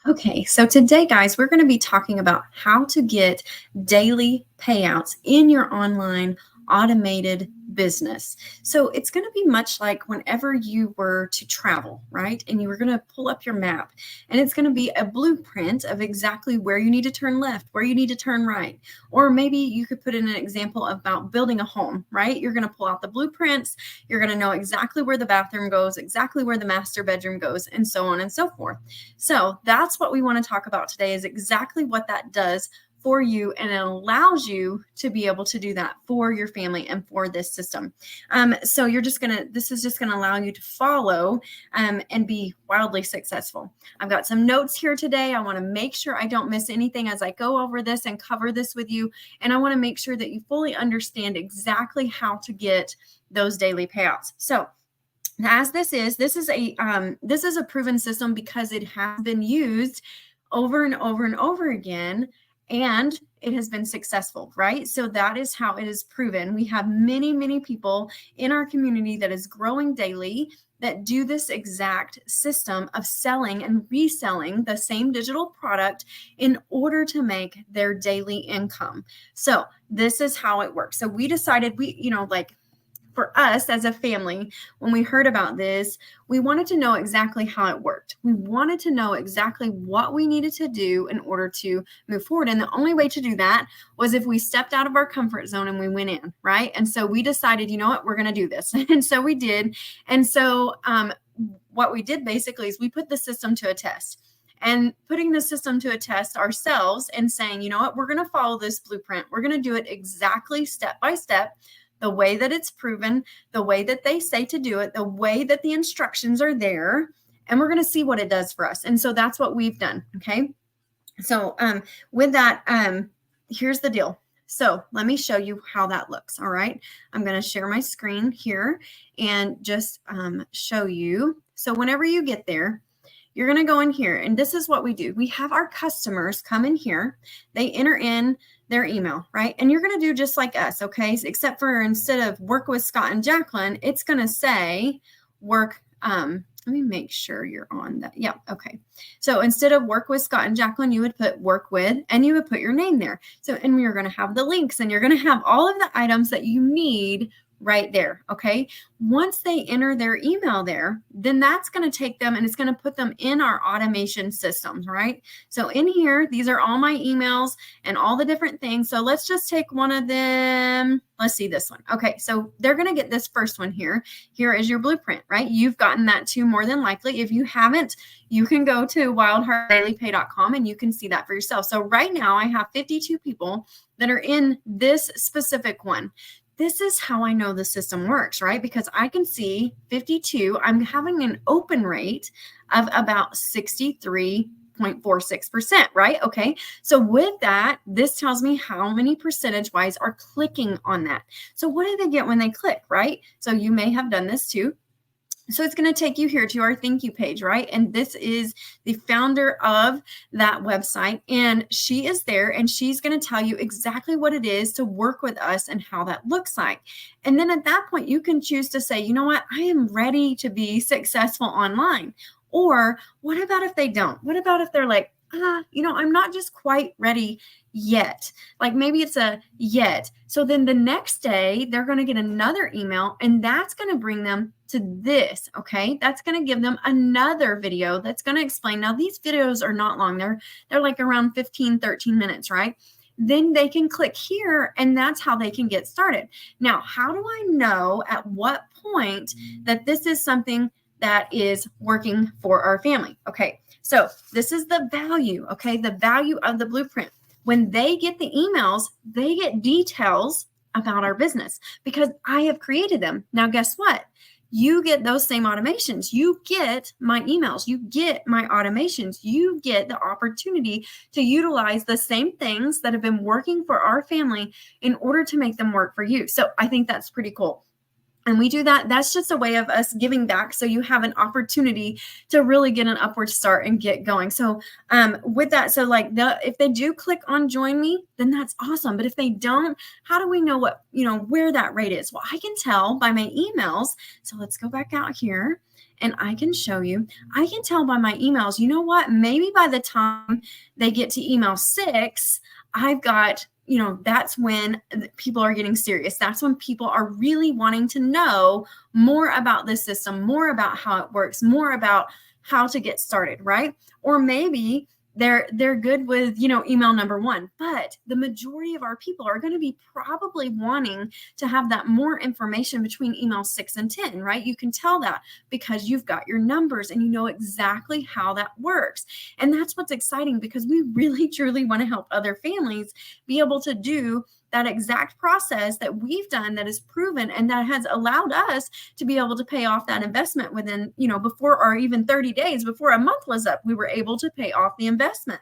Okay, so today, guys, we're going to be talking about how to get daily payouts in your online automated business. So it's going to be much like whenever you were to travel, right? And you were going to pull up your map, and it's going to be a blueprint of exactly where you need to turn left, where you need to turn right. Or maybe you could put in an example about building a home, right? You're going to pull out the blueprints, you're going to know exactly where the bathroom goes, exactly where the master bedroom goes, and so on and so forth. So that's what we want to talk about today, is exactly what that does for you, and it allows you to be able to do that for your family and for this system. So this is just gonna allow you to follow and be wildly successful. I've got some notes here today. I want to make sure I don't miss anything as I go over this and cover this with you, and I want to make sure that you fully understand exactly how to get those daily payouts. So as this is a proven system because it has been used over and over and over again, and it has been successful, right? So that is how it is proven. We have many people in our community that is growing daily that do this exact system of selling and reselling the same digital product in order to make their daily income. So this is how it works. So we decided for us as a family, when we heard about this, we wanted to know exactly how it worked. We wanted to know exactly what we needed to do in order to move forward. And the only way to do that was if we stepped out of our comfort zone and we went in, right? And so we decided, you know what, we're going to do this. And so we did. And so what we did basically is we put the system to a test. And putting the system to a test ourselves and saying, you know what, we're going to follow this blueprint. We're going to do it exactly step by step, the way that it's proven, the way that they say to do it, the way that the instructions are there, and we're going to see what it does for us. And so that's what we've done. Okay. So with that, here's the deal. So let me show you how that looks. All right. I'm going to share my screen here and just show you. So whenever you get there, you're going to go in here, and this is what we do. We have our customers come in here. They enter in their email, right? And you're going to do just like us, okay? Except for instead of work with Scott and Jacqueline, it's going to say work. Let me make sure you're on that. Yeah, okay. So instead of work with Scott and Jacqueline, you would put work with, and you would put your name there. So, and you're going to have the links, and you're going to have all of the items that you need right there. Okay. Once they enter their email there, then that's going to take them and it's going to put them in our automation systems, right? So in here, these are all my emails and all the different things. So let's just take one of them. Let's see this one. Okay. So they're going to get this first one here. Here is your blueprint, right? You've gotten that too, more than likely. If you haven't, you can go to wildheartdailypay.com and you can see that for yourself. So right now I have 52 people that are in this specific one. This is how I know the system works, right? Because I can see 52, I'm having an open rate of about 63.46%, right? Okay. So with that, this tells me how many percentage wise are clicking on that. So what do they get when they click, right? So you may have done this too. So it's going to take you here to our thank you page, right? And this is the founder of that website, and she is there, and she's going to tell you exactly what it is to work with us and how that looks like. And then at that point, you can choose to say, you know what, I am ready to be successful online. Or what about if they don't? What about if they're like, I'm not just quite ready yet. Like maybe it's a yet. So then the next day they're going to get another email, and that's going to bring them to this. Okay. That's going to give them another video that's going to explain. Now these videos are not long. They're like around 15, 13 minutes, right? Then they can click here, and that's how they can get started. Now, how do I know at what point that this is something that is working for our family? Okay. So this is the value, okay? The value of the blueprint. When they get the emails, they get details about our business because I have created them. Now, guess what? You get those same automations. You get my emails. You get my automations. You get the opportunity to utilize the same things that have been working for our family in order to make them work for you. So I think that's pretty cool. And we do that. That's just a way of us giving back. So you have an opportunity to really get an upward start and get going. So with that, so like if they do click on join me, then that's awesome. But if they don't, how do we know where that rate is? Well, I can tell by my emails. So let's go back out here. and I can show you, I can tell by my emails, you know what, maybe by the time they get to email 6, I've got, that's when people are getting serious. That's when people are really wanting to know more about this system, more about how it works, more about how to get started, right? Or maybe they're good with, email number 1, but the majority of our people are going to be probably wanting to have that more information between email 6 and 10, right? You can tell that because you've got your numbers and you know exactly how that works. And that's what's exciting, because we really truly want to help other families be able to do that exact process that we've done, that is proven, and that has allowed us to be able to pay off that investment within, before, or even 30 days before a month was up, we were able to pay off the investment.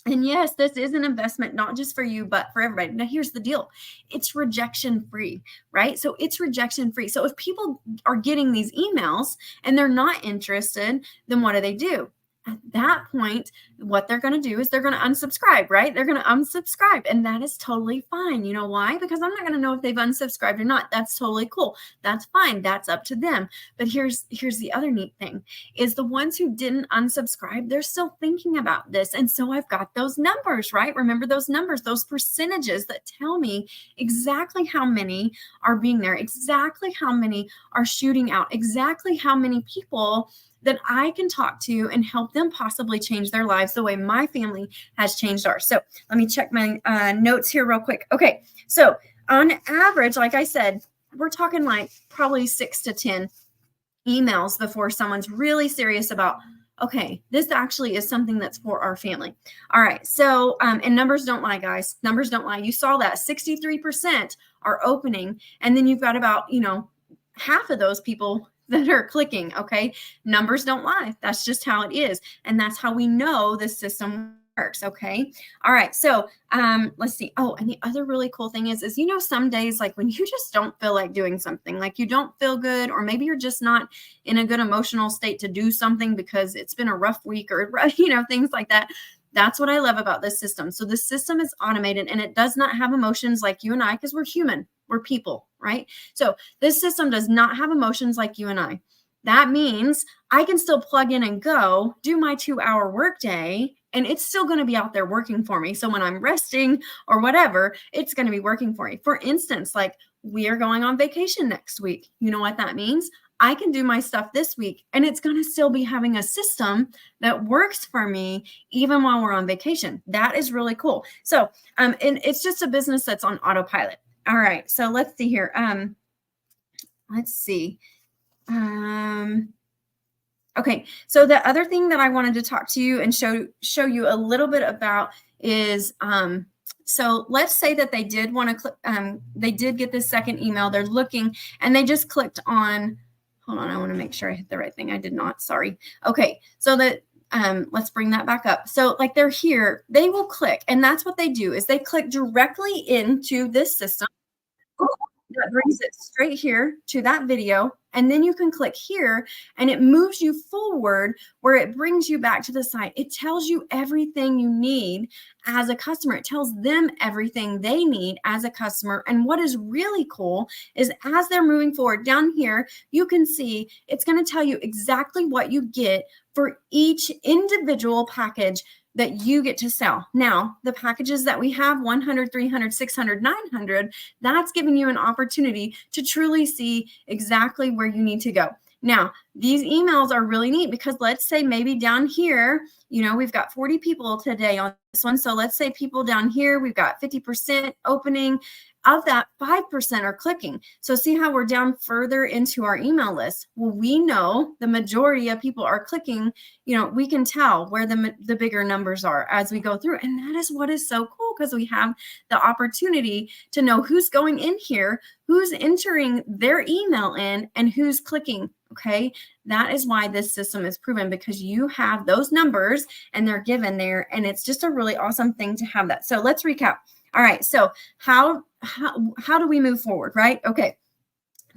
And yes, this is an investment, not just for you, but for everybody. Now, here's the deal. It's rejection free, right? So it's rejection free. So if people are getting these emails and they're not interested, then what do? At that point, what they're going to do is they're going to unsubscribe, right? They're going to unsubscribe, and that is totally fine. You know why? Because I'm not going to know if they've unsubscribed or not. That's totally cool. That's fine. That's up to them. But here's the other neat thing is the ones who didn't unsubscribe, they're still thinking about this. And so I've got those numbers, right? Remember those numbers, those percentages that tell me exactly how many are being there, exactly how many are shooting out, exactly how many people that I can talk to and help them possibly change their lives the way my family has changed ours. So let me check my notes here real quick. Okay, so on average, like I said, we're talking like probably 6 to 10 emails before someone's really serious about, okay, this actually is something that's for our family. All right, so, and numbers don't lie, guys. Numbers don't lie. You saw that 63% are opening, and then you've got about, half of those people that are clicking. Okay, numbers don't lie. That's just how it is, and that's how we know the system works. Okay, all right, so let's see. Oh, and the other really cool thing is some days, like when you just don't feel like doing something, like you don't feel good, or maybe you're just not in a good emotional state to do something because it's been a rough week, or things like that. That's what I love about this system. So the system is automated, and it does not have emotions like you and I, because we're human, we're people, right? So this system does not have emotions like you and I. That means I can still plug in and go do my 2-hour workday, and it's still going to be out there working for me. So when I'm resting or whatever, it's going to be working for me. For instance, like we are going on vacation next week. You know what that means? I can do my stuff this week, and it's going to still be having a system that works for me even while we're on vacation. That is really cool. So, and it's just a business that's on autopilot. All right. So let's see here. Let's see. Okay. So the other thing that I wanted to talk to you and show you a little bit about is, so let's say that they did want to click, they did get this second email. They're looking, and they just clicked on, hold on, I want to make sure I hit the right thing. I did not, sorry. Okay, so that let's bring that back up. So like they're here, they will click, and that's what they do is they click directly into this system. That brings it straight here to that video. And then you can click here, and it moves you forward where it brings you back to the site. It tells you everything you need as a customer. It tells them everything they need as a customer. And what is really cool is as they're moving forward down here, you can see it's going to tell you exactly what you get for each individual package that you get to sell. Now, the packages that we have, 100, 300, 600, 900, that's giving you an opportunity to truly see exactly where you need to go. Now, these emails are really neat because let's say maybe down here, we've got 40 people today on this one. So let's say people down here, we've got 50% opening. Of that, 5% are clicking. So see how we're down further into our email list. Well, we know the majority of people are clicking. We can tell where the bigger numbers are as we go through. And that is what is so cool, because we have the opportunity to know who's going in here, who's entering their email in, and who's clicking. Okay, that is why this system is proven, because you have those numbers and they're given there, and it's just a really awesome thing to have that. So let's recap. All right, so how do we move forward, right? Okay,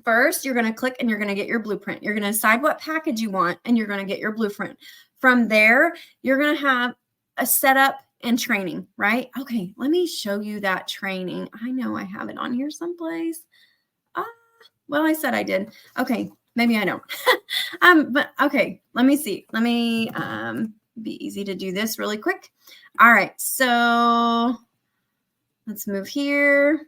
first you're going to click and you're going to get your blueprint. You're going to decide what package you want, and you're going to get your blueprint. From there, you're going to have a setup and training, right? Okay, let me show you that training. I know I have it on here someplace. Well, I said I did. Okay, Maybe I don't. But okay, let me see. Let me be easy to do this really quick. All right, so let's move here.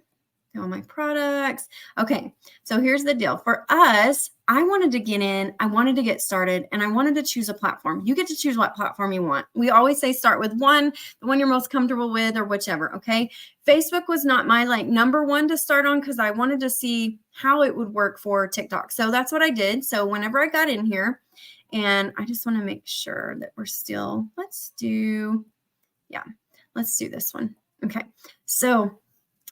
All my products. Okay, so here's the deal. For us, I wanted to get in, I wanted to get started, and I wanted to choose a platform. You get to choose what platform you want. We always say start with one, the one you're most comfortable with, or whichever. Okay. Facebook was not my like number one to start on because I wanted to see how it would work for TikTok. So that's what I did. So whenever I got in here, and I just want to make sure that we're still, let's do this one. Okay. So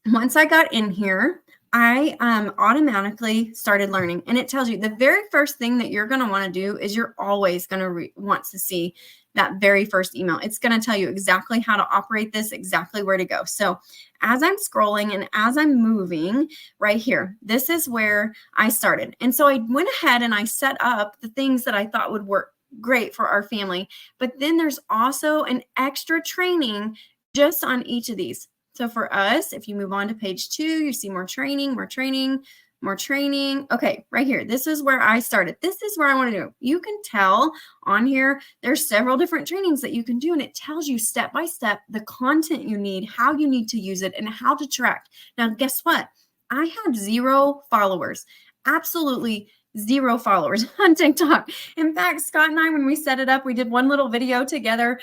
once I got in here, I automatically started learning. And it tells you the very first thing that you're going to want to do is you're always going to want to see that very first email. It's going to tell you exactly how to operate this, exactly where to go. So as I'm scrolling and as I'm moving right here, this is where I started. And so I went ahead and I set up the things that I thought would work great for our family. But then there's also an extra training just on each of these. So for us, if you move on to page 2, you see more training, more training, more training. Okay, right here. This is where I started. This is where I want to do. You can tell on here, there's several different trainings that you can do, and it tells you step by step the content you need, how you need to use it, and how to track. Now, guess what? I had 0 followers. Absolutely 0 followers on TikTok. In fact, Scott and I, when we set it up, we did one little video together.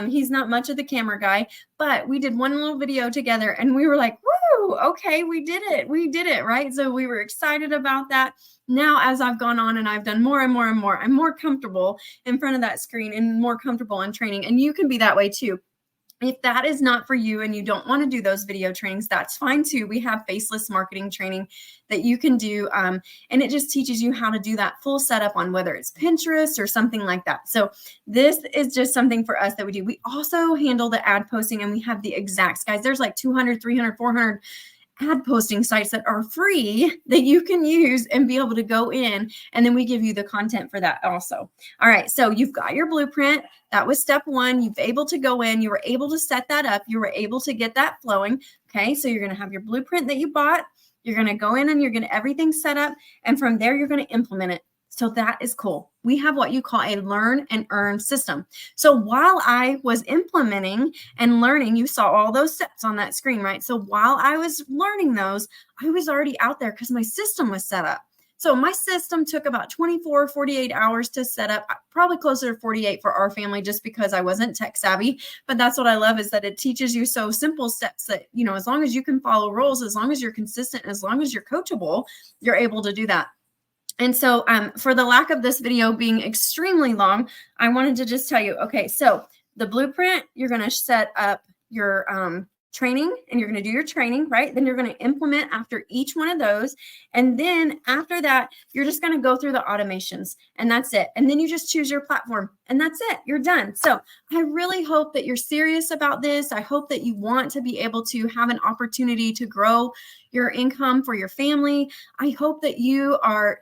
He's not much of the camera guy, but we did one little video together and we were like, woo, okay, we did it. We did it, right? So we were excited about that. Now, as I've gone on and I've done more and more and more, I'm more comfortable in front of that screen and more comfortable in training. And you can be that way too. If that is not for you and you don't want to do those video trainings, that's fine too. We have faceless marketing training that you can do. And it just teaches you how to do that full setup on whether it's Pinterest or something like that. So this is just something for us that we do. We also handle the ad posting and we have the exacts. Guys, there's like 200, 300, 400 ad posting sites that are free that you can use and be able to go in. And then we give you the content for that also. All right. So you've got your blueprint. That was step 1. You've able to go in. You were able to set that up. You were able to get that flowing. Okay. So you're going to have your blueprint that you bought. You're going to go in and you're going to everything set up. And from there, you're going to implement it. So that is cool. We have what you call a learn and earn system. So while I was implementing and learning, you saw all those steps on that screen, right? So while I was learning those, I was already out there because my system was set up. So my system took about 24, 48 hours to set up, probably closer to 48 for our family, just because I wasn't tech savvy. But that's what I love is that it teaches you so simple steps that, you know, as long as you can follow rules, as long as you're consistent, as long as you're coachable, you're able to do that. And so for the lack of this video being extremely long, I wanted to just tell you, okay, so the blueprint, you're going to set up your training and you're going to do your training, right? Then you're going to implement after each one of those. And then after that, you're just going to go through the automations and that's it. And then you just choose your platform and that's it. You're done. So I really hope that you're serious about this. I hope that you want to be able to have an opportunity to grow your income for your family. I hope that you are,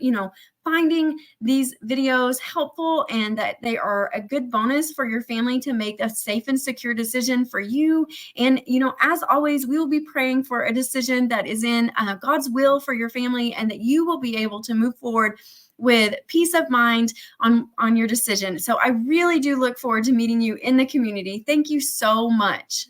finding these videos helpful and that they are a good bonus for your family to make a safe and secure decision for you. And, as always, we will be praying for a decision that is in God's will for your family and that you will be able to move forward with peace of mind on your decision. So I really do look forward to meeting you in the community. Thank you so much.